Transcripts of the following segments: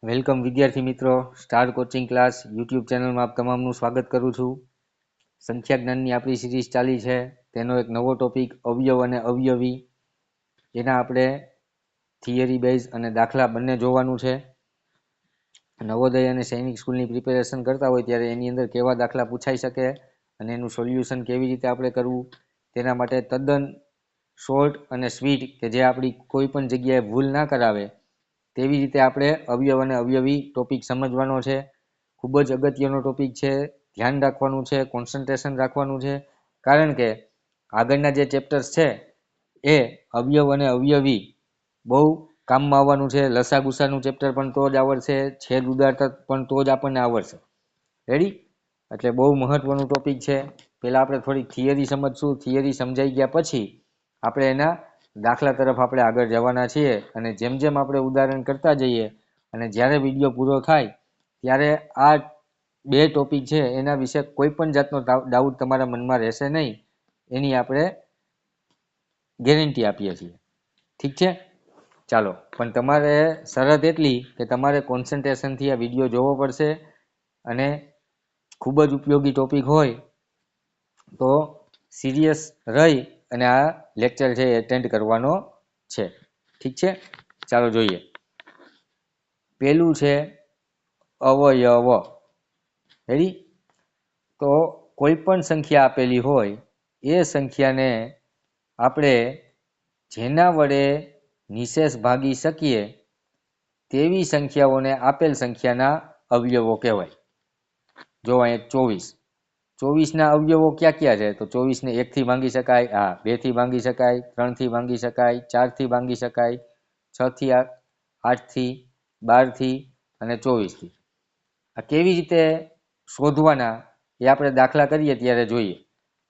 Welcome વિદ્યાર્થી મિત્રો, star coaching class YouTube ચેનલમાં આપ તમામનું સ્વાગત કરું છું. સંખ્યા જ્ઞાનની આપણી સિરીઝ ચાલી છે, તેનો એક નવો ટોપિક અવયવ અને અવયવી, એના આપણે થિયરી બેઝ અને દાખલા બંને જોવાનું છે. નવોદય અને સૈનિક સ્કૂલની પ્રિપેરેશન કરતા હોય ત્યારે એની અંદર કેવા દાખલા પૂછાઈ શકે અને એનું સોલ્યુશન કેવી રીતે આપણે કરવું, તેના માટે તદ્દન શોર્ટ અને સ્વીટ કે જે આપણી કોઈ પણ જગ્યાએ ભૂલ ના કરાવે તેવી રીતે આપણે અવયવ અને અવયવી ટોપિક સમજવાનો છે. ખૂબ જ અગત્યનો ટોપિક છે, ધ્યાન રાખવાનું છે, કોન્સન્ટ્રેશન રાખવાનું છે, કારણ કે આગળના જે ચેપ્ટર્સ છે એ અવયવ અને અવયવી બહુ કામમાં આવવાનું છે. લસા ગુસાનું ચેપ્ટર પણ તો જ આવડશે, છેદ ઉદારતા પણ તો જ આપણને આવડશે. રેડી? એટલે બહુ મહત્વનું ટોપિક છે. પહેલાં આપણે થોડીક થિયરી સમજશું. થિયરી સમજાઈ ગયા પછી આપણે એના દાખલા તરફ આપણે આગળ જવાના છીએ, અને જેમ જેમ આપણે ઉદાહરણ કરતા જઈએ અને જ્યારે વિડીયો પૂરો થાય ત્યારે આ બે ટોપિક છે એના વિશે કોઈ પણ જાતનો ડાઉટ તમારા મનમાં રહેશે નહીં, એની આપણે ગેરંટી આપીએ છીએ. ઠીક છે? ચાલો, પણ તમારે શરત એટલી કે તમારે કોન્સન્ટ્રેશનથી આ વિડીયો જોવો પડશે, અને ખૂબ જ ઉપયોગી ટોપિક હોય તો સિરિયસ રહી અને આ લેક્ચર છે એ એટેન્ડ કરવાનો છે. ઠીક છે? ચાલો જોઈએ. પેલું છે અવયવ. રેડી? તો કોઈ પણ સંખ્યા આપેલી હોય એ સંખ્યાને આપણે જેના વડે નિશેષ ભાગી શકીએ તેવી સંખ્યાઓને આપેલ સંખ્યાના અવયવો કહેવાય. જો અહીંયા 24. 24ના અવયવો ક્યાં ક્યાં છે? તો 24ને 1થી ભાંગી શકાય, 2થી ભાંગી શકાય, 3થી ભાંગી શકાય, 4થી ભાંગી શકાય, 6થી, 8થી, 12થી અને 24થી. આ કેવી રીતે શોધવાના એ આપણે દાખલા કરીએ ત્યારે જોઈએ.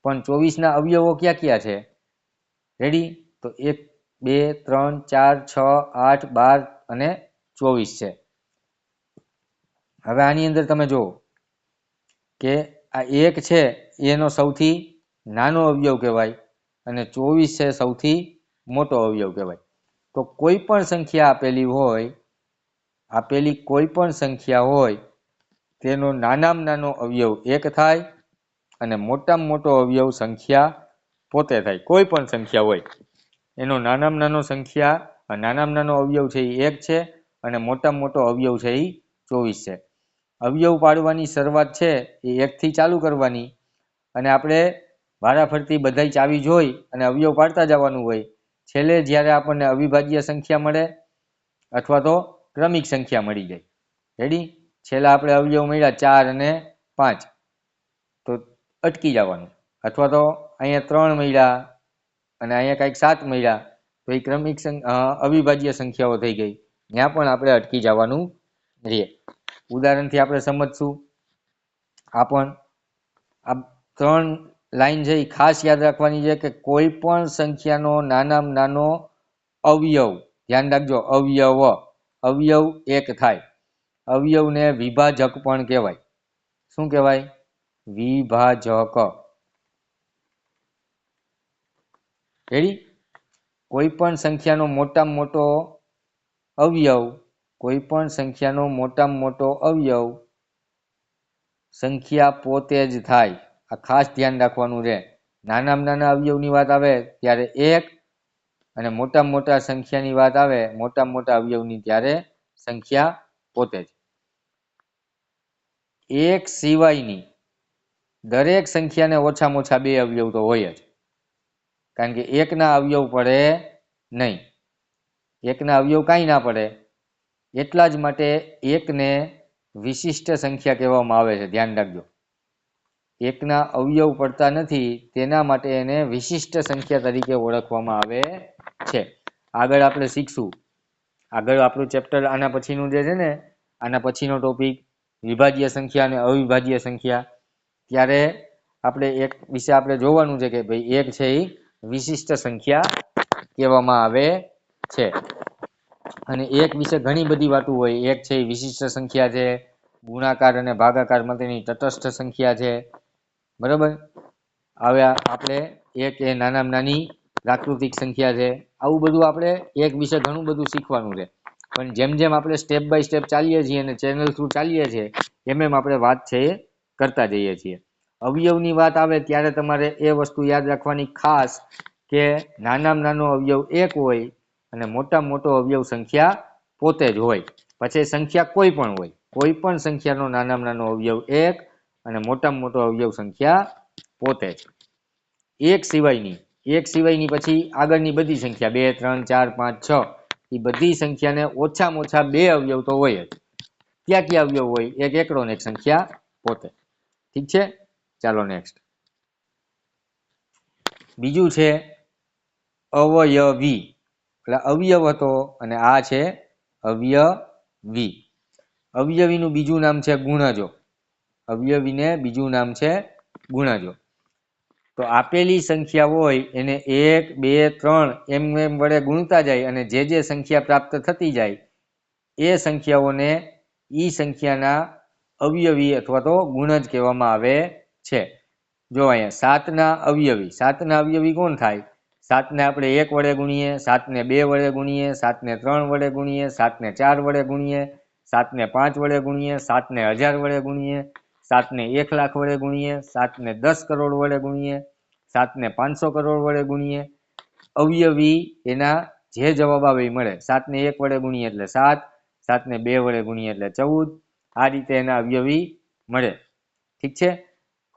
પણ 24ના અવયવો ક્યાં ક્યાં છે? રેડી? તો 1, 2, 3, 4, 6, 8, 12 અને 24 છે. હવે આની અંદર તમે જુઓ કે આ 1 છે એનો સૌથી નાનો અવયવ કહેવાય અને 24 છે સૌથી મોટો અવયવ કહેવાય. તો કોઈ પણ સંખ્યા આપેલી કોઈ પણ સંખ્યા હોય તેનો નાનામાં નાનો અવયવ 1 થાય અને મોટામાં મોટો અવયવ સંખ્યા પોતે થાય. કોઈ પણ સંખ્યા હોય એનો નાનામાં નાનો અવયવ છે એ 1 છે અને મોટામાં મોટો અવયવ છે એ 24 છે. અવયવ પાડવાની શરૂઆત છે એ 1થી ચાલુ કરવાની, અને આપણે વારાફરતી બધાય ચાવી જોઈ અને અવયવ પાડતા જવાનું હોય. છેલ્લે જ્યારે આપણને અવિભાજ્ય સંખ્યા મળે અથવા તો ક્રમિક સંખ્યા મળી જાય. રેડી? છેલ્લા આપણે અવયવ મળ્યા 4 અને 5 તો અટકી જવાનું, અથવા તો અહીંયા 3 મળ્યા અને અહીંયા કંઈક 7 મળ્યા તો એ ક્રમિક અવિભાજ્ય સંખ્યાઓ થઈ ગઈ, ત્યાં પણ આપણે અટકી જવાનું રહીએ. ઉદાહરણથી આપણે સમજશું. આ 3 લાઈન છે એ ખાસ યાદ રાખવાની છે કે કોઈ પણ સંખ્યાનો નાનામાં નાનો અવયવ, ધ્યાન રાખજો, અવયવ 1 થાય. અવયવને વિભાજક પણ કહેવાય. શું કહેવાય? વિભાજક. રેડી? કોઈ પણ સંખ્યાનો મોટામાં મોટો અવયવ સંખ્યા પોતે જ થાય. આ ખાસ ધ્યાન રાખવાનું છે. નાનામાં નાના અવયવની વાત આવે ત્યારે 1, અને મોટામાં મોટા સંખ્યાની વાત આવે, મોટામાં મોટા અવયવની, ત્યારે સંખ્યા પોતે જ. 1 સિવાયની દરેક સંખ્યાને ઓછામાં ઓછા 2 અવયવ તો હોય જ, કારણ કે 1ના અવયવ પડે નહીં. 1ના અવયવ કાંઈ ના પડે. એટલા જ માટે 1ને વિશિષ્ટ સંખ્યા કહેવામાં આવે છે. ધ્યાન રાખજો. 1ના અવયવ પડતા નથી, તેના માટે એને વિશિષ્ટ સંખ્યા તરીકે ઓળખવામાં આવે છે. આગળ આપણે શીખશું. આગળ આપણું ચેપ્ટર આના પછીનું જે છે ને, આના પછીનો ટોપિક વિભાજ્ય સંખ્યા અને અવિભાજ્ય સંખ્યા, ત્યારે આપણે 1 વિશે આપણે જોવાનું છે કે ભાઈ 1 છે એ વિશિષ્ટ સંખ્યા કહેવામાં આવે છે. અને 1 વિશે ઘણી બધી વાતો હોય. 1 છે એ વિશિષ્ટ સંખ્યા છે, ગુણાકાર અને ભાગાકાર માટેની તટસ્થ સંખ્યા છે. બરાબર? હવે આપણે 1 એ નાનામાં નાની પ્રાકૃતિક સંખ્યા છે. આવું બધું આપણે 1 વિશે ઘણું બધું શીખવાનું છે. પણ જેમ જેમ આપણે સ્ટેપ બાય સ્ટેપ ચાલીએ છીએ અને ચેનલ થ્રુ ચાલીએ છીએ એમ એમ આપણે વાત છે એ કરતા જઈએ છીએ. અવયવની વાત આવે ત્યારે તમારે એ વસ્તુ યાદ રાખવાની ખાસ કે નાનામાં નાનો અવયવ એક હોય અને મોટામાં મોટો અવયવ સંખ્યા પોતે જ હોય. પછી સંખ્યા કોઈ પણ હોય, કોઈ પણ સંખ્યાનો નાનામાં નાનો અવયવ એક અને મોટામાં મોટો અવયવ સંખ્યા પોતે જ. એક સિવાયની પછી આગળની બધી સંખ્યા 2 3 4 5 6 એ બધી સંખ્યાને ઓછામાં ઓછા બે અવયવ તો હોય જ. ક્યાં ક્યાં અવયવ હોય? એક એકડો ને એક સંખ્યા પોતે. ઠીક છે, ચાલો નેક્સ્ટ. બીજું છે અવયવી. એટલે અવયવ હતો અને આ છે અવયવી. અવયવીનું બીજું નામ છે ગુણજો. અવયવીને બીજું નામ છે ગુણજો. તો આપેલી સંખ્યા હોય એને 1 2 3 એમ એમ વડે ગુણતા જાય અને જે જે સંખ્યા પ્રાપ્ત થતી જાય એ સંખ્યાઓને ઈ સંખ્યાના અવયવી અથવા તો ગુણજ કહેવામાં આવે છે. જો અહીંયા 7ના અવયવી. 7ના અવયવી કોણ થાય? 7ને આપણે 1 વડે ગુણીએ, 7ને 2 વડે ગુણીએ, 7ને 3 વડે ગુણીએ, 7ને 4 વડે ગુણીએ, 7ને 5 વડે ગુણીએ, 7ને 1000 વડે ગુણીએ, 7ને 1 લાખ વડે ગુણીએ, 7ને 10 કરોડ વડે ગુણીએ, 7ને 500 કરોડ વડે ગુણીએ. અવયવી એના જે જવાબ આવે એ મળે. 7ને 1 વડે ગુણીએ એટલે 7, 7ને 2 વડે ગુણીએ એટલે 14. આ રીતે એના અવયવી મળે. ઠીક છે,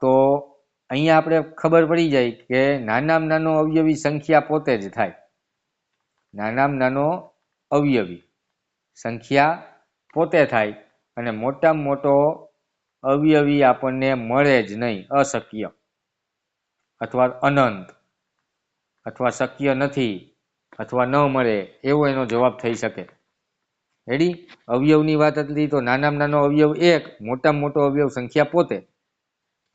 તો અહીંયા આપણે ખબર પડી જાય કે નાનામાં નાનો અવયવી સંખ્યા પોતે જ થાય. નાનામાં નાનો અવયવી સંખ્યા પોતે થાય અને મોટામાં મોટો અવયવી આપણને મળે જ નહીં. અશક્ય અથવા અનંત અથવા શક્ય નથી અથવા ન મળે એવો એનો જવાબ થઈ શકે. રેડી? અવયવની વાત હતી તો નાનામાં નાનો અવયવ એક, મોટામાં મોટો અવયવ સંખ્યા પોતે.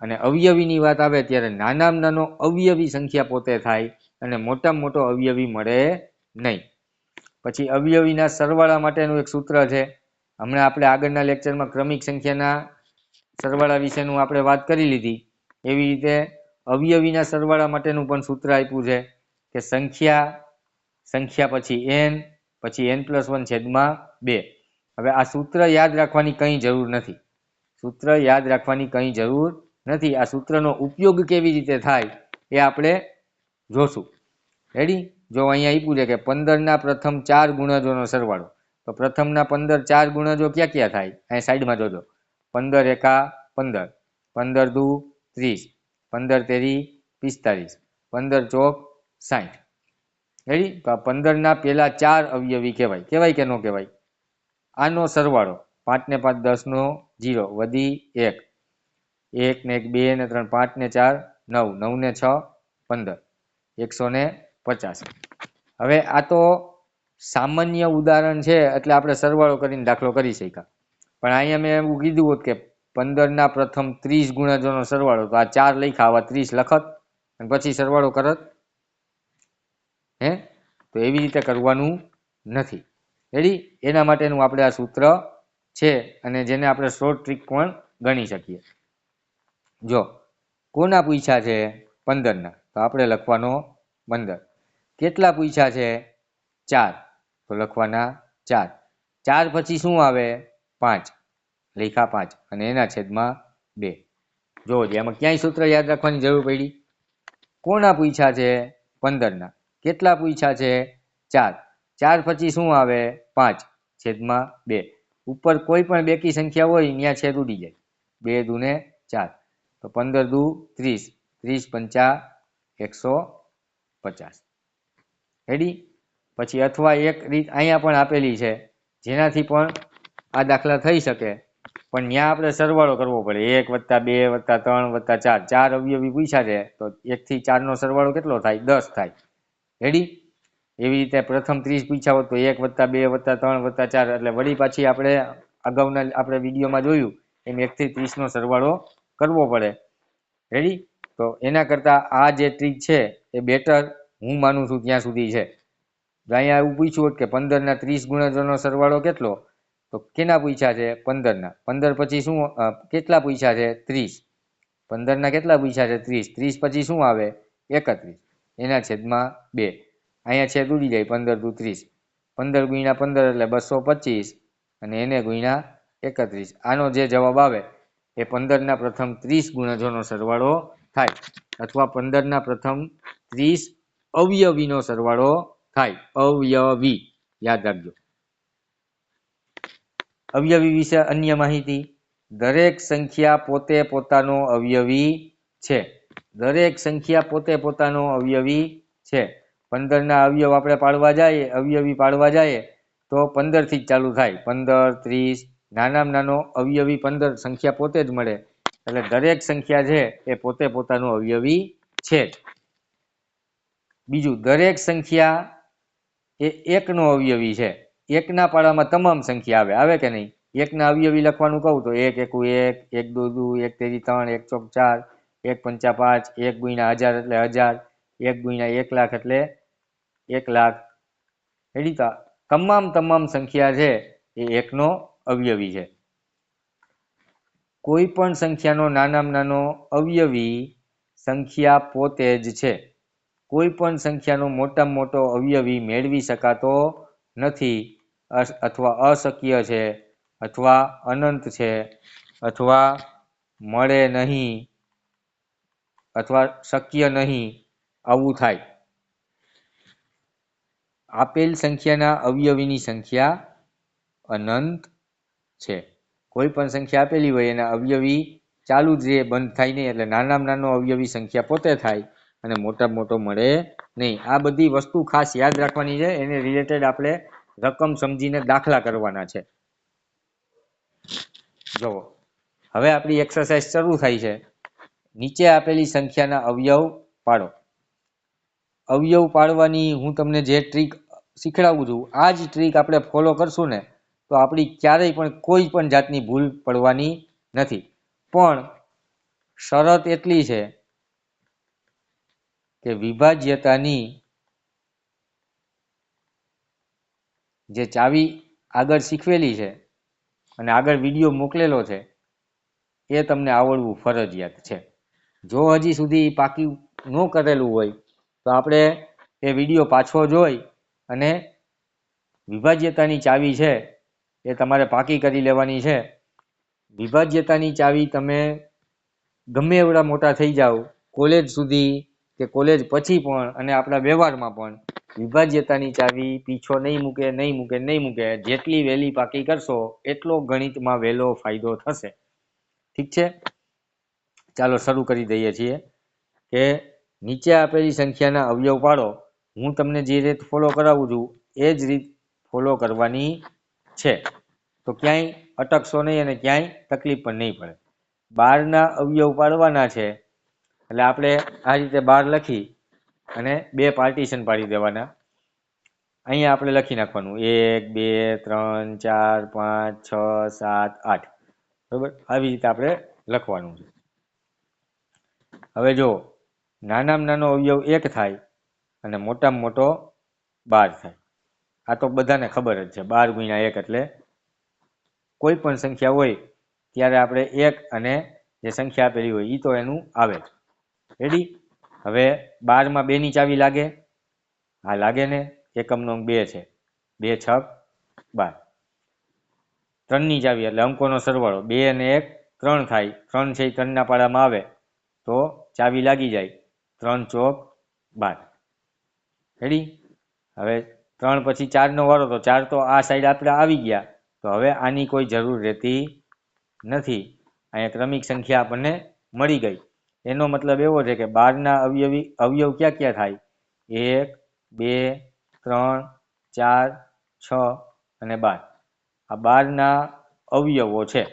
અને અવયવીની વાત આવે ત્યારે નાનામાં નાનો અવયવી સંખ્યા પોતે થાય અને મોટામાં મોટો અવયવી મળે નહીં. પછી અવયવીના સરવાળા માટેનું એક સૂત્ર છે. હમણાં આપણે આગળના લેક્ચરમાં ક્રમિક સંખ્યાના સરવાળા વિશેનું આપણે વાત કરી લીધી. એવી રીતે અવયવીના સરવાળા માટેનું પણ સૂત્ર આપ્યું છે કે સંખ્યા પછી n પછી n+1 છેદમાં 2. હવે આ સૂત્ર યાદ રાખવાની કંઈ જરૂર નથી. સૂત્ર યાદ રાખવાની કંઈ જરૂર નથી. આ સૂત્રનો ઉપયોગ કેવી રીતે થાય એ આપણે જોશું. રેડી? જો અહીંયા આપ્યું છે કે 15ના પ્રથમ 4 ગુણજોનો સરવાળો. તો પ્રથમના 15 4 ગુણજો ક્યાં ક્યાં થાય? અહીં સાઈડમાં જોજો. 15 એકા 15, 15 દુ 30, 15 તેરી 45, 15 ચોક 60. રેડી? તો આ 15ના પેલા 4 અવયવી કહેવાય. કહેવાય કે ન કહેવાય? આનો સરવાળો 5 ને 5 10 નો 0 વધી 1, 1 ને 1 2 ને 3 5 ને 4 9, 9 ને 6 15, 150. હવે આ તો સામાન્ય ઉદાહરણ છે એટલે આપણે સરવાળો કરીને દાખલો કરી શક્યા. પણ અહીંયા મેં એવું કીધું હોત કે 15ના પ્રથમ 30 ગુણજોનો સરવાળો, તો આ 4 લખ્યા, આવા 30 લખત અને પછી સરવાળો કરત. તો એવી રીતે કરવાનું નથી. રેડી? એના માટેનું આપણે આ સૂત્ર છે અને જેને આપણે શોર્ટ ટ્રીક પણ ગણી શકીએ. જો કોના પૂછ્યા છે? 15ના, તો આપણે લખવાનો 15. કેટલા પૂછ્યા છે? 4, તો લખવાના 4. 4 પછી શું આવે? 5, લખ્યા 5 અને એના છેદમાં 2. જો એમાં ક્યાંય સૂત્ર યાદ રાખવાની જરૂર પડી? કોના પૂછ્યા છે? 15ના. કેટલા પૂછ્યા છે? 4. 4 પછી શું આવે? 5 છેદમાં 2. ઉપર કોઈ પણ બેકી સંખ્યા હોય ત્યાં છેદ ઉડી જાય. 2 દુ ને 4, તો 15 દુ 30, 30 પંચા 150. રેડી? પછી અથવા એક રીત અહીંયા પણ આપેલી છે જેનાથી પણ આ દાખલા થઈ શકે, પણ ત્યાં આપણે સરવાળો કરવો પડે. 1 + 2 + 3 + 4, 4 અવયવી પૂછ્યા છે તો 1 થી 4નો સરવાળો કેટલો થાય? 10 થાય. રેડી? એવી રીતે પ્રથમ 30 પૂછ્યા હોત તો 1 + 2 + 3 + 4 એટલે વળી પાછી આપણે અગાઉના આપણે વિડીયોમાં જોયું એમ 1 થી 30નો સરવાળો કરવો પડે. રેડી? તો એના કરતાં આ જે ટ્રીક છે એ બેટર હું માનું છું ત્યાં સુધી છે. અહીંયા એવું પૂછ્યું હોત કે 15ના 30 ગુણજોનો સરવાળો કેટલો? તો કેના પૂછ્યા છે? 15ના. 15 પછી શું કેટલા પૂછ્યા છે? 30. 15ના કેટલા પૂછ્યા છે? 30. 30 પછી શું આવે? 31, એના છેદમાં 2. અહીંયા છેદ ઉડી જાય. 15 દુ 30, 15 ગુણ્યા 15 એટલે 225 અને એને ગુણ્યા 31. આનો જે જવાબ આવે એ 15ના પ્રથમ 30 ગુણજોનો સરવાળો થાય અથવા 15ના પ્રથમ 30 અવયવીનો સરવાળો થાય. અવયવી યાદ રાખજો. અવયવી વિશે અન્ય માહિતી. દરેક સંખ્યા પોતે પોતાનો અવયવી છે. દરેક સંખ્યા પોતે પોતાનો અવયવી છે. 15ના અવયવ આપણે પાડવા જઈએ, અવયવી પાડવા જઈએ તો 15 થી જ ચાલુ થાય. 15, 30, નાનામાં નાનો અવયવી 15 સંખ્યા પોતે જ મળે. એટલે દરેક સંખ્યા છે એ પોતે પોતાનો અવયવી છે. બીજું, દરેક સંખ્યા એ એકનો અવયવી છે. એકના પાડામાં તમામ સંખ્યા આવે કે નહીં? એકના અવયવી લખવાનું કહું તો 1 એકુ 1, 1 દુ 2, 1 તેરી 3, 1 ચોક 4, 1 પંચા 5, 1 ગુણ્યા 1000 એટલે 1000, 1 ગુણ્યા 1 લાખ એટલે 1 લાખ. રેડી? તો તમામ સંખ્યા છે એ એકનો અવયવી છે. કોઈ પણ સંખ્યાનો નાનામાં નાનો અવયવી સંખ્યા પોતે જ છે. કોઈ પણ સંખ્યાનો મોટામાં મોટો અવયવી મેળવી શકાતો નથી અથવા અશક્ય છે અથવા અનંત છે અથવા મળે નહીં અથવા શક્ય નહીં, આવું થાય. આપેલ સંખ્યાના અવયવીની સંખ્યા અનંત છે. કોઈ પણ સંખ્યા આપેલી હોય એના અવયવી ચાલુ જ રહે, બંધ થાય નહીં. એટલે નાનામાં નાનો અવયવી સંખ્યા પોતે થાય અને મોટામાં મોટો મળે નહીં. આ બધી વસ્તુ ખાસ યાદ રાખવાની છે. એને રિલેટેડ આપણે રકમ સમજીને દાખલા કરવાના છે. જુઓ, હવે આપણી એક્સરસાઇઝ શરૂ થાય છે. નીચે આપેલી સંખ્યાના અવયવ પાડો. અવયવ પાડવાની હું તમને જે ટ્રીક શીખડાવું છું, આ જ ટ્રીક આપણે ફોલો કરશું ને તો આપણી ક્યારેય પણ કોઈ પણ જાતની ભૂલ પડવાની નથી. પણ શરત એટલી છે કે વિભાજ્યતાની જે ચાવી આગળ શીખવેલી છે અને આગળ વિડીયો મોકલેલો છે એ તમને આવડવું ફરજિયાત છે. જો હજી સુધી પાકી ન કરેલું હોય તો આપણે એ વિડીયો પાછો જોઈ અને વિભાજ્યતાની ચાવી છે એ તમારે પાકી કરી લેવાની છે. વિભાજ્યતાની ચાવી તમે ગમે એવડા મોટા થઈ જાઓ, કોલેજ સુધી કે કોલેજ પછી પણ અને આપણા વ્યવહારમાં પણ વિભાજ્યતાની ચાવી પીછો નહીં મૂકે. જેટલી વહેલી પાકી કરશો એટલો ગણિતમાં વહેલો ફાયદો થશે. ઠીક છે? ચાલો શરૂ કરી દઈએ છીએ કે નીચે આપેલી સંખ્યાના અવયવ પાડો. હું તમને જે રીત ફોલો કરાવું છું એ જ રીત ફોલો કરવાની છે. તો ક્યાંય અટકશો નહીં અને ક્યાંય તકલીફ પણ નહીં પડે. 12ના અવયવ પાડવાના છે એટલે આપણે આ રીતે 12 લખી અને બે પાર્ટીશન પાડી દેવાના. અહીંયા આપણે લખી નાખવાનું 1, 2, 3, 4, 5, 6, 7, 8. બરાબર? આવી રીતે આપણે લખવાનું છે. હવે જો નાનામાં નાનો અવયવ 1 થાય અને મોટામાં મોટો 12 થાય. આ તો બધાને ખબર જ છે. 12 ગુણ્યા 1 એટલે કોઈ પણ સંખ્યા હોય ત્યારે આપણે 1 અને જે સંખ્યા આપેલી હોય એ તો એનું આવે જ. રેડી? હવે 12માં 2ની ચાવી લાગે? હા લાગે ને. એકમનો અંક 2 છે. 2 છક 12. 3ની ચાવી એટલે અંકોનો સરવાળો. 2 અને 1 3 થાય. 3 છે એ 3ના પાડામાં આવે તો ચાવી લાગી જાય. 3 ચોક 12. રેડી? હવે 3 પછી 4નો વારો તો 4 તો આ સાઈડ આપણે આવી ગયા તો હવે આની કોઈ જરૂર રહેતી નથી. અહીંયા ક્રમિક સંખ્યા આપણને મળી ગઈ. એનો મતલબ એવો છે કે 12ના અવયવ ક્યાં ક્યાં થાય? 1, 2, 3, 4, 6 અને 12. આ 12ના અવયવો છે.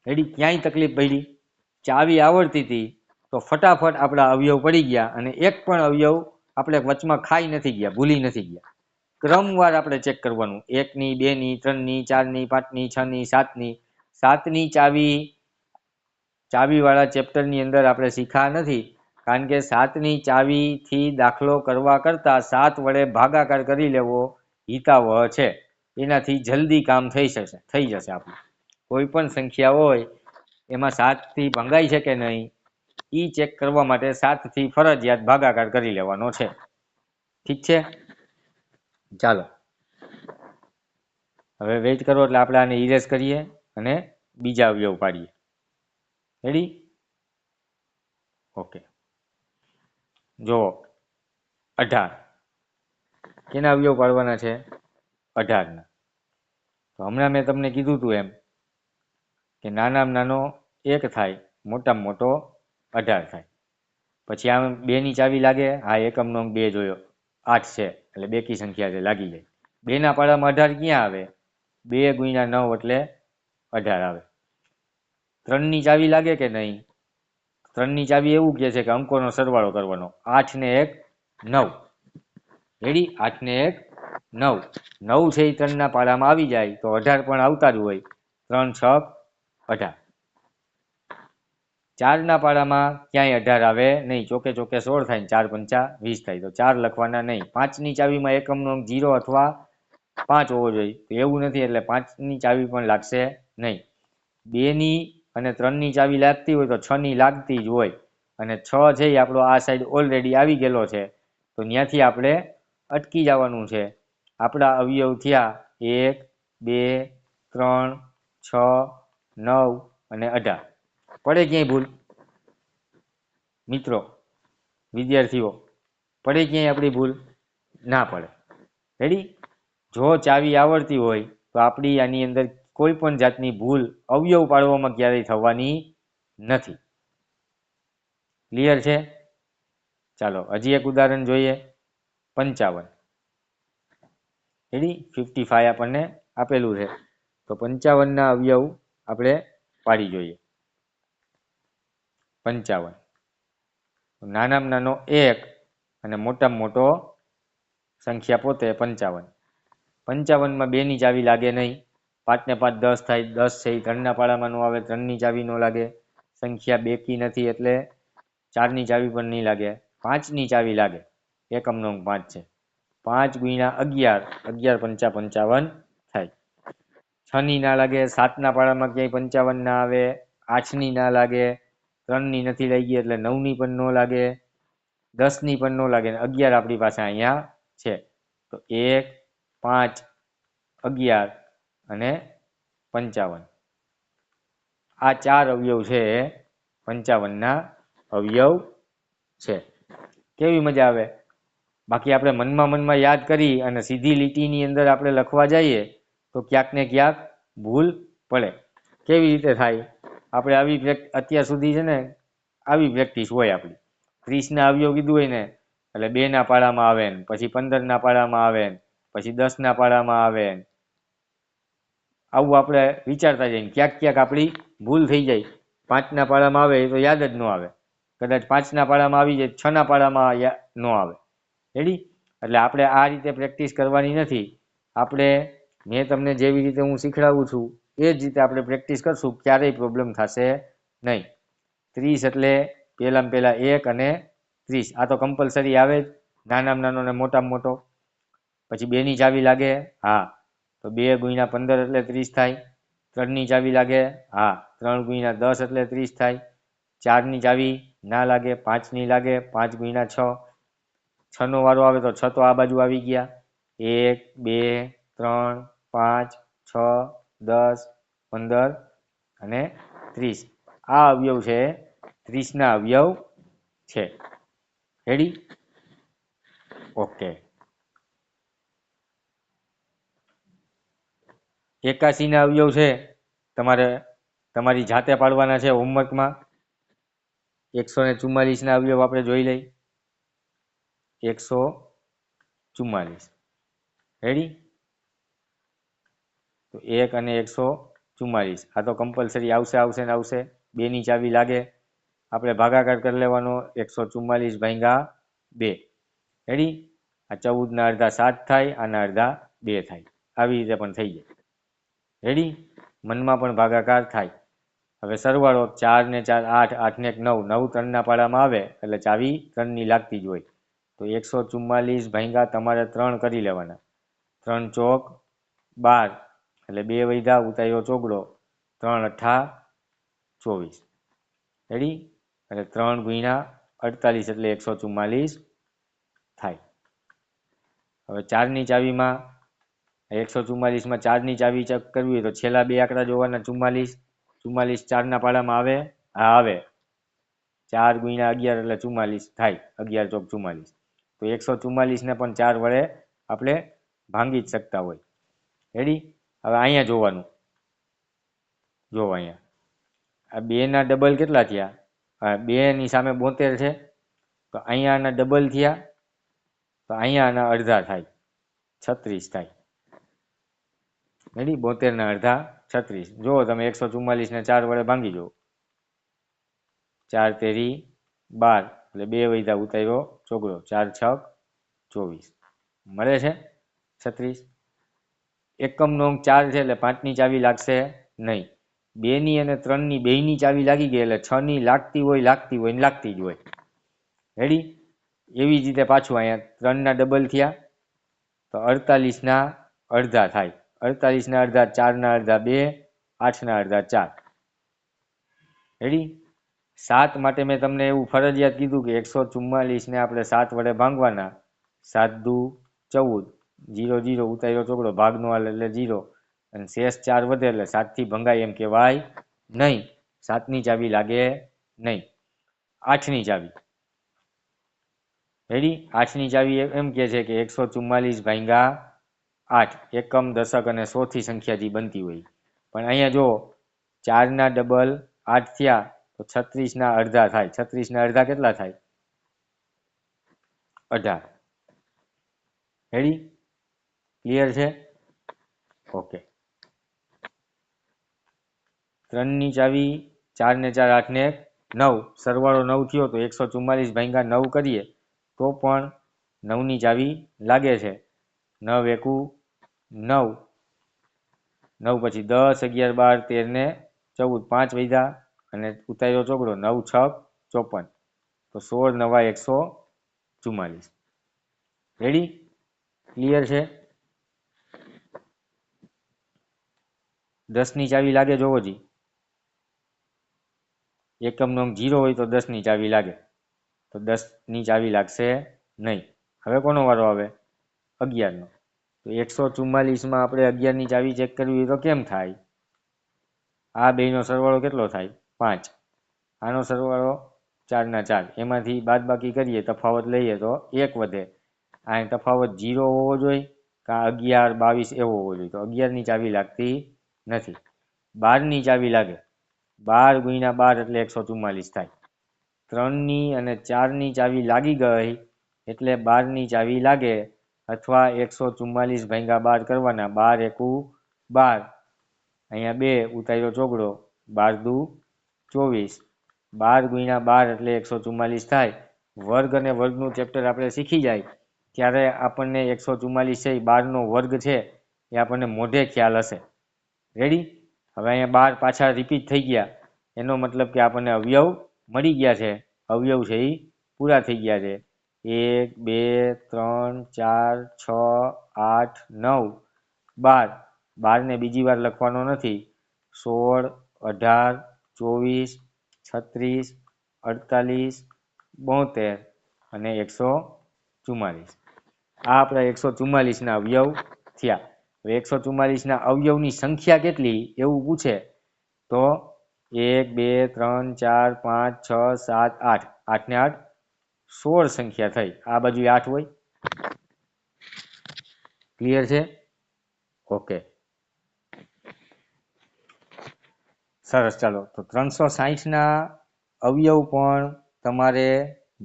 રેડી? ક્યાંય તકલીફ પડી? ચાવી આવડતી હતી તો ફટાફટ આપણા અવયવ પડી ગયા અને એક પણ અવયવ આપણે વચમાં ખાઈ નથી ગયા, ભૂલી નથી ગયા. ક્રમવાર આપણે ચેક કરવાનું. 1ની, 2ની, 3ની, 4ની, 5ની, 6ની, 7ની. 7ની ચાવીવાળા ચેપ્ટરની અંદર આપણે શીખ્યા નથી કારણ કે 7ની ચાવીથી દાખલો કરવા કરતાં 7 વડે ભાગાકાર કરી લેવો હિતાવહ છે. એનાથી જલ્દી કામ થઈ જશે આપણું. કોઈ પણ સંખ્યા હોય એમાં 7થી ભંગાય છે કે નહીં એ ચેક કરવા માટે 7થી ફરજિયાત ભાગાકાર કરી લેવાનો છે. ઠીક છે? ચાલો હવે વેઇટ કરો એટલે આપણે આને ઇરેઝ કરીએ અને બીજા અવયવ પાડીએ. રેડી? ઓકે. જો 18 કેના અવયવ પાડવાના છે? 18ના. તો હમણાં મેં તમને કીધું હતું એમ કે નાનામાં નાનો 1 થાય, મોટામાં મોટો 18 થાય. પછી આમ 2ની ચાવી લાગે. હા, એકમનો અંક 2 જોયો, 8 છે એટલે બેકી સંખ્યા છે, લાગી જાય. 2ના પાડામાં 18 ક્યાં આવે? 2 ગુણ્યા 9 એટલે 18 આવે. 3ની ચાવી લાગે કે નહીં? 3ની ચાવી એવું કહે છે કે અંકોનો સરવાળો કરવાનો. 8 ને 1 9. રેડી? 8 ને 1 9. 9 છે એ 3ના પાડામાં આવી જાય તો 18 પણ આવતા જ હોય. 3 6 18. 4ના પાડામાં ક્યાંય 18 આવે નહીં. ચોકે ચોકે 16 થાય ને 4 પંચા 20 થાય. તો 4 લખવાના નહીં. 5ની ચાવીમાં એકમનો અંક 0 અથવા 5 હોવો જોઈએ. તો એવું નથી એટલે 5ની ચાવી પણ લાગશે નહીં. 2ની અને 3ની ચાવી લાગતી હોય તો 6ની લાગતી જ હોય. અને 6 છે એ આપણો આ સાઈડ ઓલરેડી આવી ગયેલો છે. તો ત્યાંથી આપણે અટકી જવાનું છે. આપણા અવયવ થયા 1 2 3 6 9 અને 18. પડે ક્યાંય ભૂલ? મિત્રો, વિદ્યાર્થીઓ, પડે ક્યાંય આપણી ભૂલ? ના પડે. રેડી? જો ચાવી આવડતી હોય તો આપણી આની અંદર કોઈ પણ જાતની ભૂલ અવયવ પાડવામાં ક્યારેય થવાની નથી. ક્લિયર છે? ચાલો હજી એક ઉદાહરણ જોઈએ. 55. રેડી? 55 આપણને આપેલું છે. તો 55ના અવયવ આપણે પાડી જોઈએ. 55. નાનામાં નાનો 1 અને મોટામાં મોટો સંખ્યા પોતે 55. 55માં 2ની ચાવી લાગે નહીં. 5 ને 5 10 થાય. 10 છે એ 3ના પાડામાં ન આવે. 3ની ચાવી ન લાગે. સંખ્યા બેકી નથી એટલે 4ની ચાવી પણ નહીં લાગે. 5ની ચાવી લાગે. એકમનો અંક 5 છે. 5 ગુણ્યા 11. 11 પંચા 55 થાય. 6ની ના લાગે. 7ના પાડામાં ક્યાંય 55 ના આવે. 8ની ના લાગે. 3ની નથી લાગી એટલે 9ની પણ ન લાગે. 10ની પણ ન લાગે. 11 આપણી પાસે અહીંયા છે. તો 1 5 11 અને 55. આ 4 અવયવ છે એ 55ના અવયવ છે. કેવી મજા આવે? બાકી આપણે મનમાં યાદ કરી અને સીધી લીટીની અંદર આપણે લખવા જઈએ તો ક્યાંક ને ક્યાંક ભૂલ પડે. કેવી રીતે થાય? આપણે અત્યાર સુધી છે ને આવી પ્રેક્ટિસ હોય આપણી. 30ના અવયવ કીધું હોય ને એટલે 2ના પાડામાં આવે ને પછી 15ના પાડામાં આવે ને પછી 10ના પાડામાં આવે. આવું આપણે વિચારતા જઈએ. ક્યાંક ક્યાંક આપણી ભૂલ થઈ જાય. 5ના પાડામાં આવે એ તો યાદ જ ન આવે. કદાચ 5ના પાડામાં આવી જાય, 6ના પાડામાં ન આવે. રેડી? એટલે આપણે આ રીતે પ્રેક્ટિસ કરવાની નથી. આપણે મેં તમને જેવી રીતે હું શીખડાવું છું એ જ રીતે આપણે પ્રેક્ટિસ કરશું. ક્યારેય પ્રોબ્લેમ થશે નહીં. 30 એટલે પહેલામાં પહેલા 1 અને 30. આ તો કમ્પલસરી આવે જ. નાનામાં નાનો ને મોટામાં મોટો. પછી 2ની ચાવી લાગે. હા, તો 2 ગુણ્યા 15 એટલે 30 થાય. 3ની ચાવી લાગે. હા, 3 ગુણ્યા 10 એટલે 30 થાય. 4ની ચાવી ના લાગે. 5ની લાગે. 5 ગુણ્યા 6. 6નો વારો આવે તો 6 તો આ બાજુ આવી ગયા. 1 2 3 5 6 10 15 અને 30. આ અવયવ છે 30ના અવયવ છે. રેડી? ઓકે. 81ના અવયવ છે તમારે તમારી જાતે પાડવાના છે હોમવર્કમાં. 144ના અવયવ આપણે જોઈ લઈ. 144. રેડી? તો 1 અને 144. આ તો કમ્પલસરી આવશે ને આવશે. 2ની ચાવી લાગે. આપણે ભાગાકાર કરી લેવાનો. 144 ભાગ્યા 2. રેડી? આ 14ના અડધા 7 થાય. આના અડધા 2 થાય. આવી રીતે પણ થઈ જાય. રેડી? મનમાં પણ ભાગાકાર થાય. હવે સરવાળો 4 ને 4 8, 8 ને 1 9. 9 3ના પાડામાં આવે એટલે ચાવી 3ની લાગતી જ હોય. તો 144 ભાગ્યા તમારે 3 કરી લેવાના. 3 ચોક 12 એટલે 2 વૈધા ઉતાર્યો ચોગડો. 3 અઠ્ઠા 24. રેડી? એટલે 3 ગુણ્યા 48 એટલે 144 થાય. હવે 4ની ચાવીમાં 144માં 4ની ચાવી ચેક કરવી હોય તો છેલ્લા બે આંકડા જોવાના. 44 44 4ના પાડામાં આવે? હા આવે. 4 ગુણ્યા 11 એટલે 44 થાય. 11 ચોક 44. તો 144ને પણ 4 વડે આપણે ભાંગી જ શકતા હોય. રેડી? હવે અહીંયા જોવાનું. જો અહીંયા આ 2ના ડબલ કેટલા થયા? હા, 2ની સામે 72 છે, તો અહીંયાના ડબલ થયા, તો અહીંયાના અડધા થાય, 36 થાય. રેડી? 72ના અડધા 36. જો તમે 144ને 4 વડે ભાંગી જો. 4 તેરી 12 એટલે 2 વૈધા ઉતાર્યો ચોગડો. 4 છક 24 મળે છે 36. એકમનો અંક 4 છે એટલે 5ની ચાવી લાગશે નહીં. 2ની અને 3ની બેયની ચાવી લાગી ગઈ એટલે 6ની લાગતી હોય ને લાગતી જ હોય. રેડી? એવી જ રીતે પાછું અહીંયા 3ના ડબલ થયા, તો 48ના અડધા થાય. 48ના અડધા 4ના અડધા 2, 8ના અડધા 4. રેડી? 7 માટે મેં તમને એવું ફરજિયાત કીધું કે 144ને આપણે 7 વડે ભાંગવાના. 7 દુ 14, 0 0 ઉતાર્યો ચોગડો, ભાગનો હાલ એટલે 0, અને શેષ 4 વધે એટલે 7થી ભંગાય એમ કહેવાય નહીં. 7ની ચાવી લાગે નહીં. 8ની ચાવી. રેડી? 8ની ચાવી એમ કહે છે કે 144 ભાંગ્યા 8 એકમ, દશક અને 100થી સંખ્યા જે બનતી હોય. પણ અહીંયા જો 4ના ડબલ 8 થયા, તો 36ના અડધા થાય. 36ના અડધા કેટલા થાય? 18. રેડી? ક્લિયર છે? ઓકે. 3ની ચાવી 4 ને 4 8 ને 9, સરવાળો 9 થયો તો 144 ભાંગ્યા 9 કરીએ તો પણ 9ની ચાવી લાગે છે. 9 એકુ 9, 9 પછી 10 11 12 13 ને 14, 5 વૈધા અને ઉતાર્યો ચોગડો. 9 છક 54, તો 16 નવા 144. રેડી? ક્લિયર છે? 10ની ચાવી લાગે જોવો જી. એકમનો અંક 0 હોય તો 10ની ચાવી લાગે, તો 10ની ચાવી લાગશે નહીં. હવે કોનો વારો આવે? 11નો. તો 144માં આપણે 11ની ચાવી ચેક કરવી હોય તો કેમ થાય? આ બેયનો સરવાળો કેટલો થાય? 5. આનો સરવાળો 4ના 4. એમાંથી બાદબાકી કરીએ, તફાવત લઈએ તો 1 વધે. આ તફાવત 0 હોવો જોઈએ કાં 11 22 એવો હોવો જોઈએ. તો 11ની ચાવી લાગતી નથી. 12ની ચાવી લાગે. 12 ગુણ્યા 12 એટલે 144 થાય. 3ની અને 4ની ચાવી લાગી ગઈ એટલે 12ની ચાવી લાગે, અથવા 144 ભાંગ્યા 12 કરવાના. 12 એકુ 12, અહીંયા 2 ઉતાર્યો ચોગડો, 12 દુ 24. 12 ગુણ્યા 12 એટલે 144 થાય. વર્ગ અને વર્ગનું ચેપ્ટર આપણે શીખી જાય ત્યારે આપણને 144 છે એ 12નો વર્ગ છે એ આપણને મોઢે ખ્યાલ હશે. રેડી? હવે અહીંયા 12 પાછા રિપીટ થઈ ગયા, એનો મતલબ કે આપણને અવયવ મળી ગયા છે. અવયવ છે એ પૂરા થઈ ગયા છે. 1 2 3 4 6 8 9 12. 12ને બીજી વાર લખવાનો નથી. 16 18 24 36 48 72 અને 144. આ આપણા 144ના અવયવ થયા. હવે 144ના અવયવની સંખ્યા કેટલી એવું પૂછે તો 1 2 3 4 5 6 7 8. 8 ને 8 16 સંખ્યા થઈ. આ બાજુ 8 હોય. ક્લિયર છે? ઓકે, સરસ. ચાલો, તો 360ના અવયવ પણ તમારે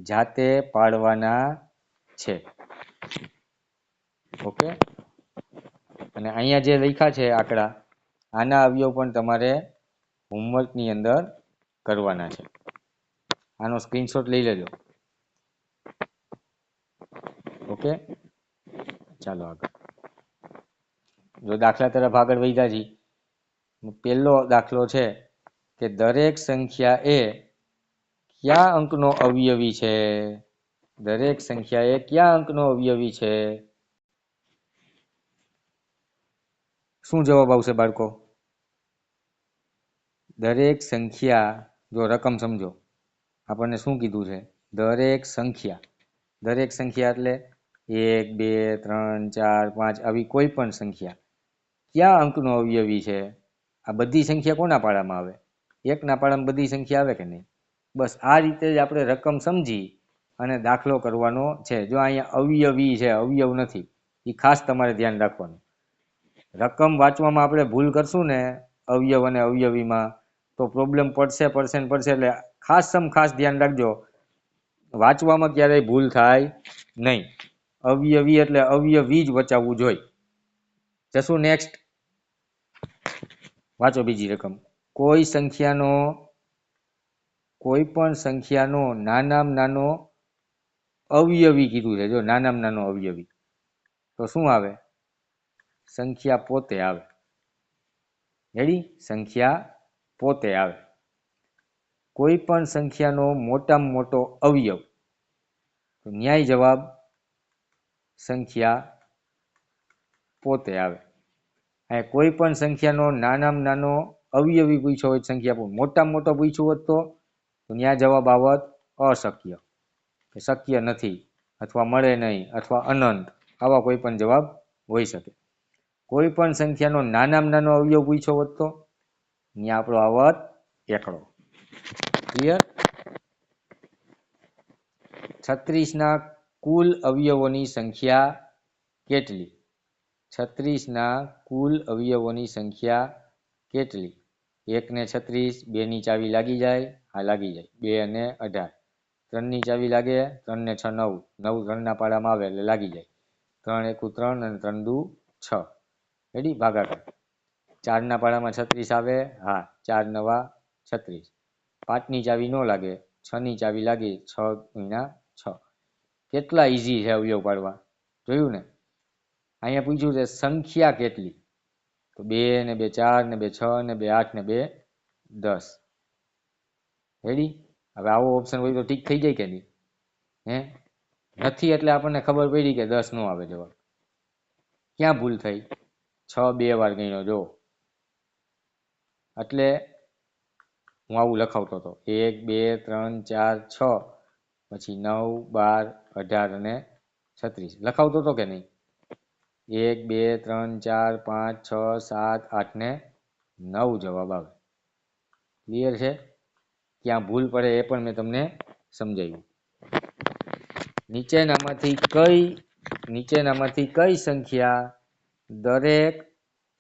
જાતે પાડવાના છે. ઓકે, અને અહીંયા જે લખ્યા છે આંકડા, આના અવયવ પણ તમારે હોમવર્કની અંદર કરવાના છે. આનો સ્ક્રીનશોટ લઈ લેજો. ઓકે, ચાલો આગળ. જો દાખલા તરફ આગળ વધ્યા છીએ, પહેલો દાખલો છે કે દરેક સંખ્યા એ કયા અંકનો અવયવી છે? દરેક સંખ્યા એ કયા અંકનો અવયવી છે? શું જવાબ આવશે બાળકો? દરેક સંખ્યા, જો રકમ સમજો, આપણને શું કીધું છે? દરેક સંખ્યા. દરેક સંખ્યા એટલે 1 2 3 4 5 આવી કોઈ પણ સંખ્યા ક્યાં અંકનો અવયવી છે? આ બધી સંખ્યા કોના પાડામાં આવે? એકના પાડામાં બધી સંખ્યા આવે કે નહીં? બસ આ રીતે જ આપણે રકમ સમજી અને દાખલો કરવાનો છે. જો અહીંયા અવયવી છે, અવયવ નથી, એ ખાસ તમારે ધ્યાન રાખવાનું. રકમ વાંચવામાં આપણે ભૂલ કરશું ને અવયવ અને અવયવીમાં તો પ્રોબ્લેમ પડશે એટલે ખાસ ધ્યાન રાખજો, વાંચવામાં ક્યારેય ભૂલ થાય નહીં. અવયવી એટલે અવયવી જ વચાવવું જોઈએ. જશું નેક્સ્ટ. વાંચો બીજી રકમ. કોઈ પણ સંખ્યાનો નાનામાં નાનો અવયવી કીધું છે. જો નાનામાં નાનો અવયવી તો શું આવે? સંખ્યા પોતે આવે. રેડી? સંખ્યા પોતે આવે. કોઈ પણ સંખ્યાનો મોટામાં મોટો અવયવ, તો ન્યાય જવાબ સંખ્યા પોતે આવે. અને કોઈ પણ સંખ્યાનો નાનામાં નાનો અવયવી પૂછ્યો હોય, સંખ્યા મોટામાં મોટો પૂછ્યું હોત તો ત્યાં જવાબ આવત અશક્ય, શક્ય નથી, અથવા મળે નહીં, અથવા અનંત, આવા કોઈ પણ જવાબ હોઈ શકે. કોઈ પણ સંખ્યાનો નાનામાં નાનો અવયવ પૂછ્યો હોત તો ત્યાં આપણો આવત એકડો. ક્લિયર? 36ના કુલ અવયવોની સંખ્યા કેટલી? 36ના કુલ અવયવોની સંખ્યા કેટલી? 1 ને 36, 2 ની ચાવી લાગી જાય? હા, લાગી જાય. 2 અને 18. 3 ની ચાવી લાગે? 3 ને 6 9. 9 3ના પાડામાં આવે એટલે લાગી જાય. 3 1 3 અને 3 2 6. રેડી? ભાગાકાર. 4ના પાડામાં 36 આવે? હા, 4 9 36. 5ની ચાવી ન લાગે, 6ની ચાવી લાગી, 6 ગુણ્યા 6. કેટલા ઈઝી છે અવયવ પાડવા, જોયું ને? અહીંયા પૂછ્યું છે સંખ્યા કેટલી, તો 2 ને 2 4 ને 2 6 ને 2 8 ને 2 10. રેડી? હવે આવો ઓપ્શન હોય તો ટીક થઈ જાય કે નહીં? હે નથી એટલે આપણને ખબર પડી કે 10 નો આવે જવાબ. ક્યાં ભૂલ થઈ? 6 2 વાર ગણ્યો. જો એટલે હું આવું લખાવતો હતો 1 2 3 4 6, પછી 9 12 18 અને 36 લખાવતો હતો કે નહીં? 1 2 3 4 5 6 7 8 ને 9 જવાબ આવે. ક્લિયર છે? ક્યાં ભૂલ પડે એ પણ મેં તમને સમજાવ્યું. નીચેનામાંથી કઈ સંખ્યા દરેક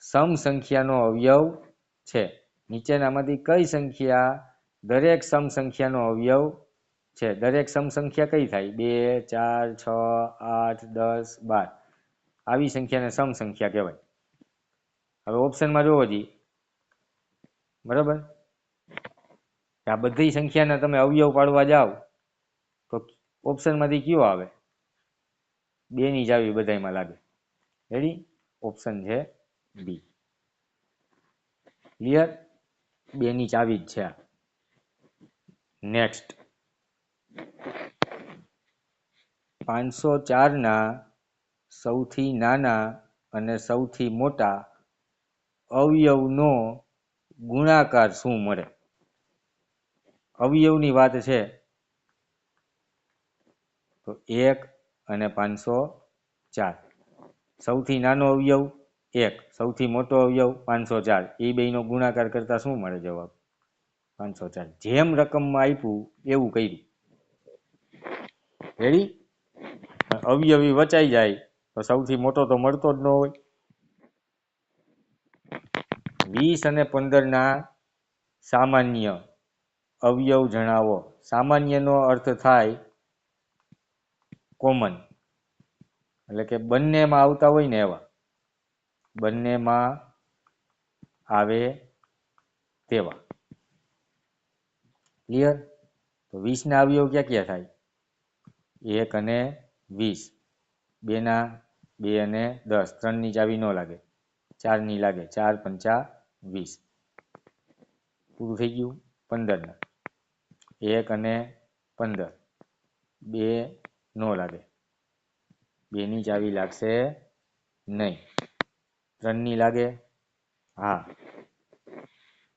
સમસંખ્યાનો અવયવ છે? નીચેનામાંથી કઈ સંખ્યા દરેક સમસંખ્યાનો અવયવ છે? દરેક સમસંખ્યા કઈ થાય? 2 4 6 8 10 12. આવી સંખ્યાને સમસંખ્યા કહેવાય. હવે ઓપ્શનમાં જોવો જી. બરાબર? આ બધી સંખ્યાના તમે અવયવ પાડવા જાઓ તો ઓપ્શનમાંથી કયો આવે? 2 ની ચાવી બધામાં લાગે. રેડી? ઓપ્શન છે બી. ક્લિયર? 2 ની ચાવી જ છે. નેક્સ્ટ. 504ના સૌથી નાના અને સૌથી મોટા અવયવનો ગુણાકાર શું મળે? અવયવની વાત છે તો 1 અને 504. સૌથી નાનો અવયવ 1, સૌથી મોટો અવયવ 504. એ બેનો ગુણાકાર કરતા શું મળે જવાબ? 504. જેમ રકમમાં આપ્યું એવું કર્યું. રેડી? અવયવી વચાઈ જાય તો સૌથી મોટો તો મળતો જ ન હોય. 20 અને 15ના સામાન્ય અવયવ જણાવો. સામાન્યનો અર્થ થાય કોમન, એટલે કે બંનેમાં આવતા હોય ને એવા, બંનેમાં આવે તેવા. ક્લિયર? તો 20ના અવયવ ક્યાં ક્યાં થાય? 1 અને 20. 2ના 2 અને 10. 3ની ચાવી ન લાગે, 4ની લાગે. 4 5 20. પૂરું થઈ ગયું. 15ના 1 અને 15. 2 ન લાગે, 2ની ચાવી લાગશે નહીં. 3ની લાગે? હા.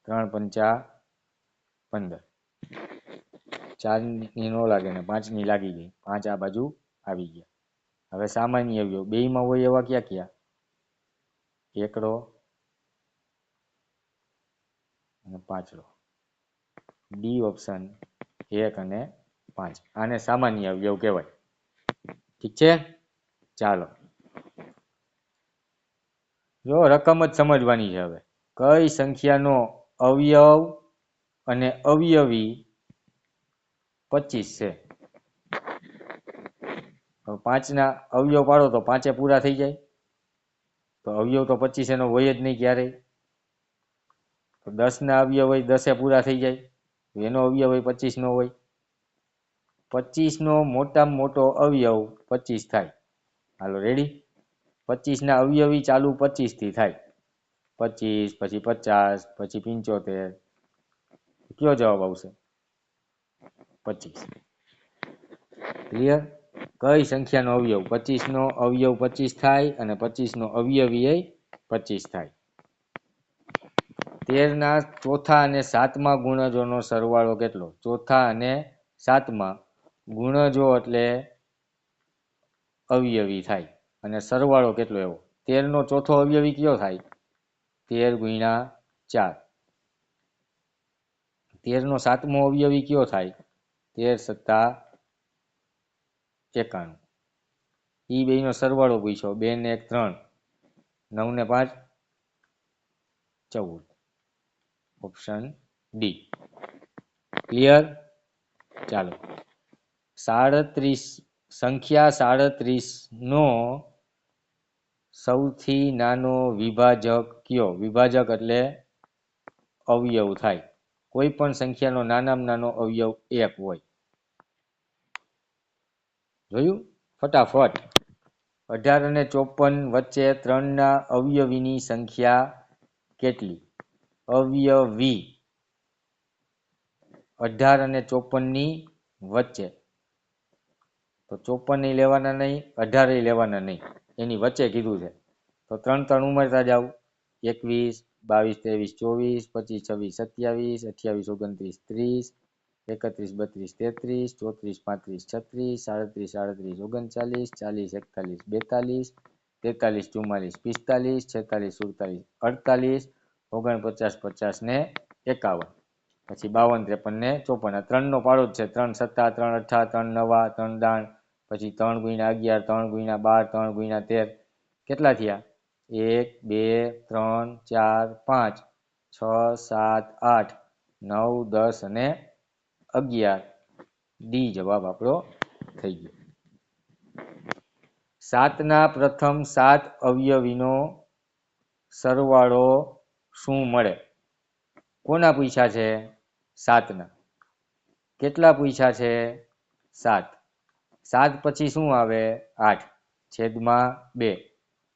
3 5 15. 4ની ન લાગે ને 5ની લાગી ગઈ. 5 આ બાજુ આવી ગયા. હવે સામાન્ય અવયવ બેયમાં હોય એવા ક્યાં ક્યાં? એકડો અને પાંચડો. ડી ઓપ્શન 1 અને 5. આને સામાન્ય અવયવ કહેવાય. ઠીક છે, ચાલો જો રકમ જ સમજવાની છે. હવે કઈ સંખ્યાનો અવયવ અને અવયવી 25 છે? 5ના અવયવ પાડો તો 5 પૂરા થઈ જાય, તો અવયવ તો 25 એનો હોય જ નહીં ક્યારેય. તો 10ના અવયવ હોય 10 પૂરા થઈ જાય, એનો અવયવ હોય 25 નો હોય. 25 નો મોટામાં મોટો અવયવ 25 થાય. હાલો રેડી. 25ના અવયવી ચાલુ 25 થી થાય. 25 પછી 50 પછી 75. કયો જવાબ આવશે? 25. ક્લિયર? કઈ સંખ્યાનો અવયવ 25નો અવયવ 25 થાય અને 25નો અવયવી 25 થાય. 13ના ચોથા અને 7મા ગુણજોનો સરવાળો કેટલો? ચોથા અને 7મા ગુણજો એટલે અવયવી થાય અને સરવાળો કેટલો એવો? 13નો ચોથો અવયવી કયો થાય? 13 ગુણ્યા 4. 13નો 7મો અવયવી કયો થાય? 13 સત્તા 91. ઈ બેયનો સરવાળો પૂછ્યો. 2 ને 1 3, 9 ને 5 14. Option D. ક્લિયર? ચાલો. 37 સંખ્યા 37 નો સૌથી નાનો વિભાજક કયો? વિભાજક એટલે અવયવ થાય. કોઈ પણ સંખ્યાનો નાનામાં નાનો અવયવ 1 હોય. જોયું? ફટાફટ. 18 અને 54 વચ્ચે 3ના અવયવીની સંખ્યા કેટલી? અવયવી 18 અને 54ની વચ્ચે. તો 54 લેવાના નહીં, 18 લેવાના નહીં, એની વચ્ચે કીધું છે. તો 3 3 ઉમેરતા જાવ. 21 22 23 24 25 26 27 28 29 30 31 32 33 34 35 36 37 38 39 40 41 42 43 44 45 46 47 48 49 50 ને 51. પછી 52 53 ને 54. 3નો પાડો જ છે. 3 સત્તા 3 અઠા 3 નવા 3 દાણ. પછી 3 ગુણ્યા 11 3 ગુણ્યા 12 3 ગુણ્યા 13. કેટલા થયા? 1 2 3 4 5 6 7 8 9 10 અને 11. ડી જવાબ આપણો થઈ ગયો. 7ના પ્રથમ 7 અવયવીનો સરવાળો શું મળે? કોના પૂછ્યા છે? 7ના. કેટલા પૂછ્યા છે? 7. 7 પછી શું આવે? 8 છેદમાં 2.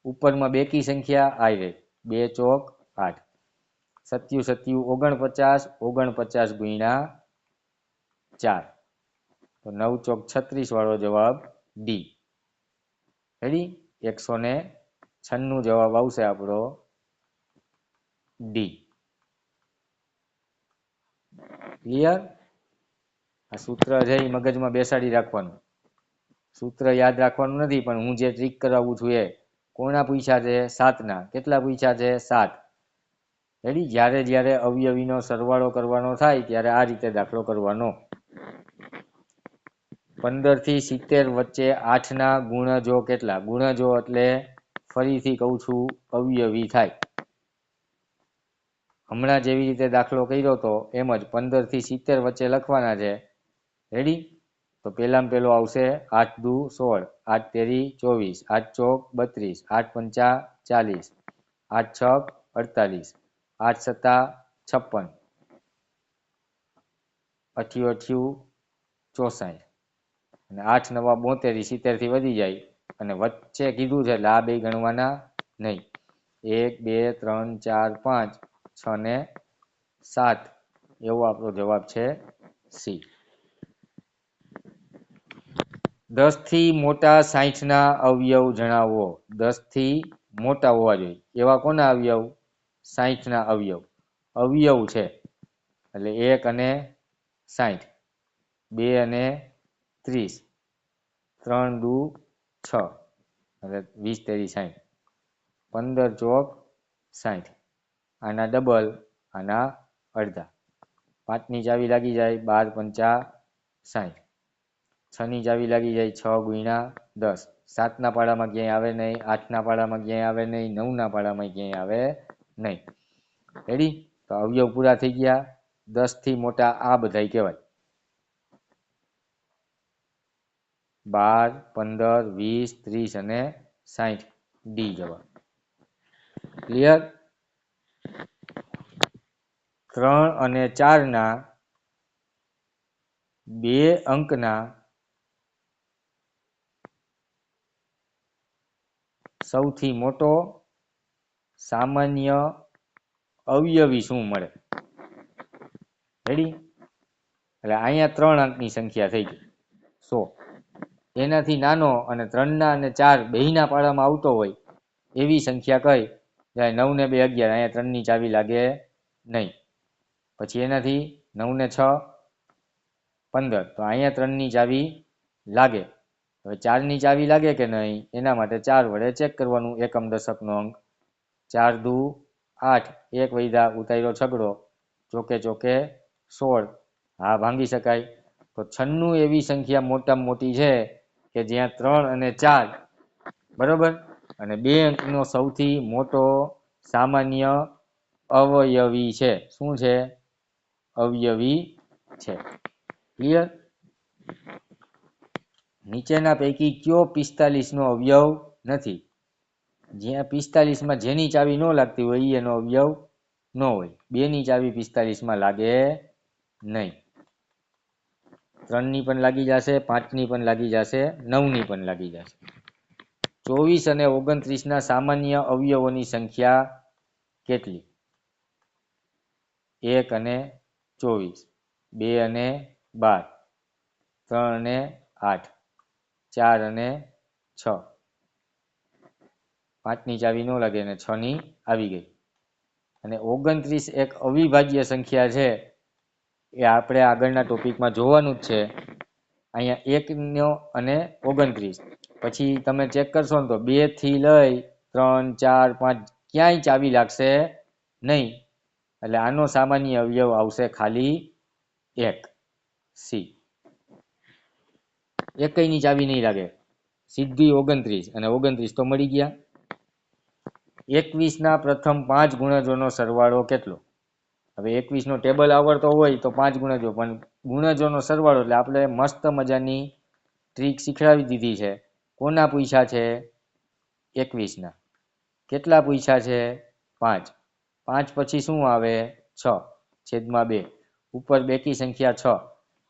ઉપરમાં બેકી સંખ્યા આવી. 2 ચોક 8. 7 7 49 49 ગુણ્યા 4. તો 9 ચોક 36 વાળો જવાબ ડી. રેડી? 196 જવાબ આવશે આપણો ડી. ક્લિયર? આ સૂત્ર છે એ મગજમાં બેસાડી રાખવાનું. સૂત્ર યાદ રાખવાનું નથી, પણ હું જે ટ્રીક કરાવું છું એ. કોના પૂછ્યા છે? 7ના. કેટલા પૂછ્યા છે? 7. રેડી? જ્યારે જ્યારે અવયવીનો સરવાળો કરવાનો થાય ત્યારે આ રીતે દાખલો કરવાનો. 15 થી 70 વચ્ચે 8ના ગુણજો કેટલા? ગુણજો એટલે ફરીથી કહું છું અવયવી થાય. હમણાં જેવી રીતે દાખલો કર્યો હતો એમ જ 15 થી 70 વચ્ચે લખવાના છે. રેડી? તો પહેલામાં પહેલો આવશે 8 દુ 16, 8 તેરી 24, 8 ચોક 32, 8 પંચા 40, 8 છક 48, 8 સત્તા 56, 88 64 અને 8 નવા 72, 70 થી વધી જાય. અને વચ્ચે કીધું છે એટલે આ બે ગણવાના નહીં. 1 2 3 4 5 6 ને 7 એવો આપણો જવાબ છે સી. 10 થી મોટા 60ના અવયવ જણાવો. 10 થી મોટા હોવા જોઈએ એવા કોના અવયવ? 60ના અવયવ. અવયવ છે એટલે 1 અને 60, 2 અને 30, 3 દુ 6, એટલે 20 તેરી 60, 15 ચોક 60, આના ડબલ, આના અડધા. 5ની ચાવી લાગી જાય 12 પંચા 60, 6ની ચાવી લાગી જાય 6 ગુણ્યા 10, 7ના પાડામાં ક્યાંય આવે નહીં, 8ના પાડામાં ક્યાંય આવે નહીં, 9ના પાડામાં ક્યાંય આવે નહીં. રેડી? તો અવયવ પૂરા થઈ ગયા. 10 થી મોટા આ બધાય કહેવાય. 12, 15, 20, 30 અને 60 ડી જવાબ. ક્લિયર? 3 અને 4ના 2 અંકના સૌથી મોટો સામાન્ય અવયવી શું મળે? રેડી? એટલે અહીંયા 3 અંકની સંખ્યા થઈ ગઈ 100. એનાથી નાનો અને 3ના અને 4 બેયના પાડામાં આવતો હોય એવી સંખ્યા કઈ? જાય 9 ને 2 11, અહીંયા 3ની ચાવી લાગે નહીં. પછી એનાથી 9 ને 6 15, તો અહીંયા 3ની ચાવી લાગે. હવે 4ની ચાવી લાગે કે નહીં એના માટે 4 વડે ચેક કરવાનું. એકમ દશકનો અંક 4 દુ 8, 1 વૈધા ઉતાર્યો છગડો, ચોકે ચોકે 16. હા, ભાંગી શકાય. તો 96 એવી સંખ્યા મોટામાં મોટી છે કે જ્યાં 3 અને 4 બરોબર અને 2 અંકનો સૌથી મોટો સામાન્ય અવયવી છે. શું છે? અવયવી છે. ક્લિયર? નીચેના પૈકી કયો 45નો અવયવ નથી? જ્યાં 45માં જેની ચાવી ન લાગતી હોય એનો અવયવ ન હોય. 2ની ચાવી 45માં લાગે નહીં. 3ની પણ લાગી જશે, 5ની પણ લાગી જશે, 9ની પણ લાગી જશે. 24 અને 29ના સામાન્ય અવયવોની સંખ્યા કેટલી? 1 અને 24, 2 અને 12, 3 અને 8, 4 અને 6. 5ની ચાવી ન લાગે અને 6ની આવી ગઈ. અને 29 એક અવિભાજ્ય સંખ્યા છે. એ આપણે આગળના ટોપિકમાં જોવાનું જ છે. અહીંયા 1 અને 29, પછી તમે ચેક કરશો ને તો 2 થી લઈ 3, 4, 5 ક્યાંય ચાવી લાગશે નહીં. એટલે આનો સામાન્ય અવયવ આવશે ખાલી 1, સી. એકયની ચાવી નહીં લાગે, સીધી 29, અને 29 તો મળી ગયા. 21ના પ્રથમ 5 ગુણજોનો સરવાળો કેટલો? હવે 21નો ટેબલ આવડતો હોય તો 5 ગુણજો, પણ ગુણજોનો સરવાળો એટલે આપણે મસ્ત મજાની ટ્રીક શીખડાવી દીધી છે. કોના પૂછ્યા છે? 21ના. કેટલા પૂછ્યા છે? 5. 5 પછી શું આવે? 6/2. ઉપર બેકી સંખ્યા 6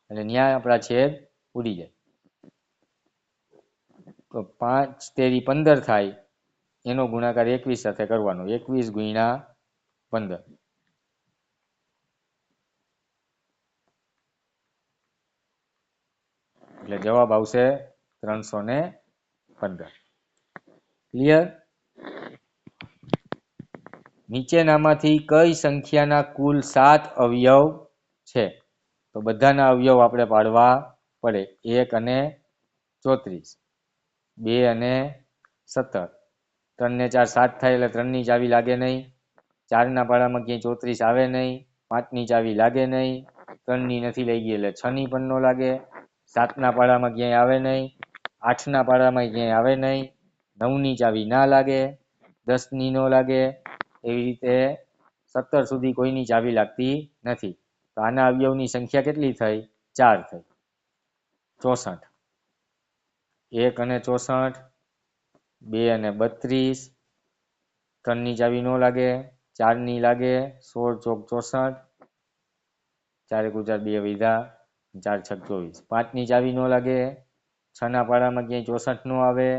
એટલે ન્યા આપણા છેદ ઉડી જાય. તો 5 તેરી 15 થાય, એનો ગુણાકાર 21 સાથે કરવાનો. 21 ગુણ્યા 15. એટલે જવાબ આવશે 315. ક્લિયર? નીચેનામાંથી કઈ સંખ્યાના કુલ 7 અવયવ છે? તો બધાના અવયવ આપણે પાડવા પડે. 1 અને 34, 2 અને 17, 3 ને 4 7 થાય એટલે 3ની ચાવી લાગે નહીં. 4ના પાડામાં ક્યાંય 34 આવે નહીં. 5ની ચાવી લાગે નહીં. 3ની નથી લઈ ગઈ એટલે 6ની પણ ન લાગે. 7ના પાડામાં ક્યાંય આવે નહીં. 8ના પાડામાં ક્યાંય આવે નહીં. 9ની ચાવી ના લાગે. 10ની ન લાગે. એવી રીતે 17 સુધી કોઈની ચાવી લાગતી નથી. તો આના અવયવની સંખ્યા કેટલી થઈ? 4 થઈ. 64. 1 અને 64, 2 અને 32, 3ની ચાવી ન લાગે, 4ની લાગે, 16 ચોક 64, 4 × 4 2 વૈધા, 4 6 24. 5ની ચાવી ન લાગે, 6ના પાડામાં ક્યાંય 64 નો આવે,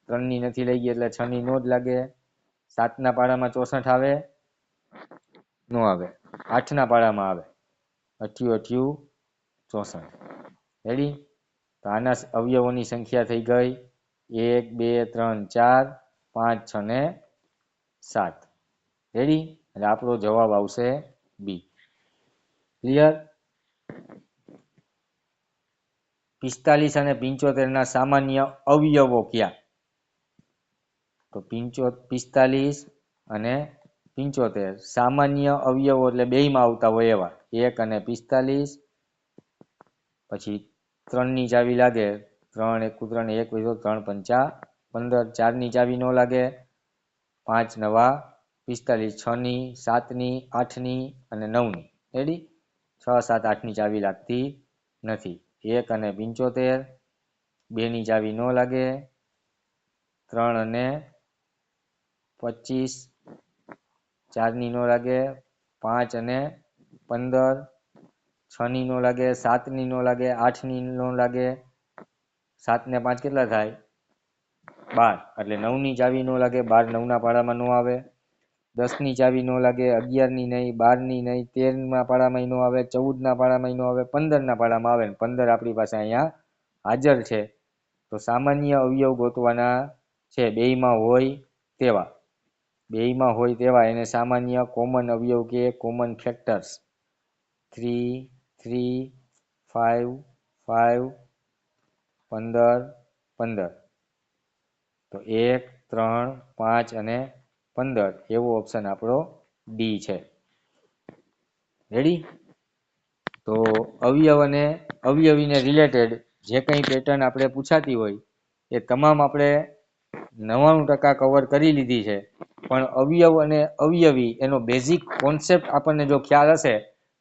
3ની નથી લઈ ગઈ એટલે 6ની નો જ લાગે. 7ના પાડામાં 64 આવે? નો આવે. 8ના પાડામાં આવે. 8 8 64. રેડી? તો આના અવયવોની સંખ્યા થઈ ગઈ 1 2 3 4 5 6 ને 7. રેડી? એટલે આપણો જવાબ આવશે બી. ક્લિયર? 45 અને 75ના સામાન્ય અવયવો કયા? તો 45 અને 75 સામાન્ય અવયવો એટલે બેયમાં આવતા હોય એવા 1 અને 45, પછી 3 ની ચાવી લાગે, 3 1 3 1 વધ્યો 3 5 15, 4 ની ચાવી ન લાગે, 5 નવા 45, 6 ની, 7 ની, 8 ની અને 9 ની. રેડી? 6 7 8 ની ચાવી લાગતી નથી. 1 અને 75, 2 ની ચાવી ન લાગે, 3 અને 25, 4 ની નો લાગે, 5 અને 15, 6 ની નો લાગે, 7 ની નો લાગે, 8 ની નો લાગે, 7 ને 5 કેટલા થાય? 12. એટલે 9 ની ચાવી નો લાગે, 12 9 ના પાડામાં નો આવે. 10 ની ચાવી નો લાગે, 11 ની નહીં, 12 ની નહીં, 13 ના પાડામાં નો આવે, 14 ના પાડામાં નો આવે, 15 ના પાડામાં આવે. 15 આપણી પાસે અહીંયા હાજર છે. તો સામાન્ય અવયવ ગોતવાના છે, બેયમાં હોય તેવા. બેયમાં હોય તેવા એને સામાન્ય કોમન અવયવ કે કોમન ફેક્ટર્સ. 3 3 5 5 15 15. તો 1 3 5 અને 15 એવો ઓપ્શન આપણો ડી છે. રેડી? તો અવયવ અને અવયવીને રિલેટેડ જે કંઈ પેટર્ન આપણે પૂછાતી હોય એ તમામ આપણે 99% કવર કરી લીધી છે. પણ અવયવ અને અવયવી એનો બેઝિક કોન્સેપ્ટ આપણને જો ખ્યાલ હશે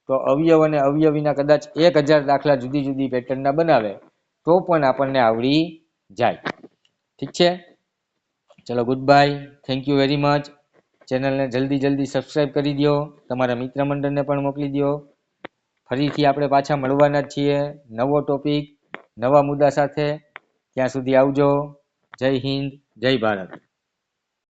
તો અવયવ અને અવયવીના કદાચ 1000 દાખલા જુદી જુદી પેટર્નના બનાવે તો પણ આપણને આવડી જાય. ઠીક છે? ચલો, good bye. Thank you very much. ચેનલને જલ્દી સબસ્ક્રાઈબ કરી દો, તમારા મિત્ર મંડળને પણ મોકલી દો. ફરીથી આપણે પાછા મળવાના જ છીએ નવો ટોપિક નવા મુદ્દા સાથે. ત્યાં સુધી આવજો. જય હિન્દ, જય ભારત.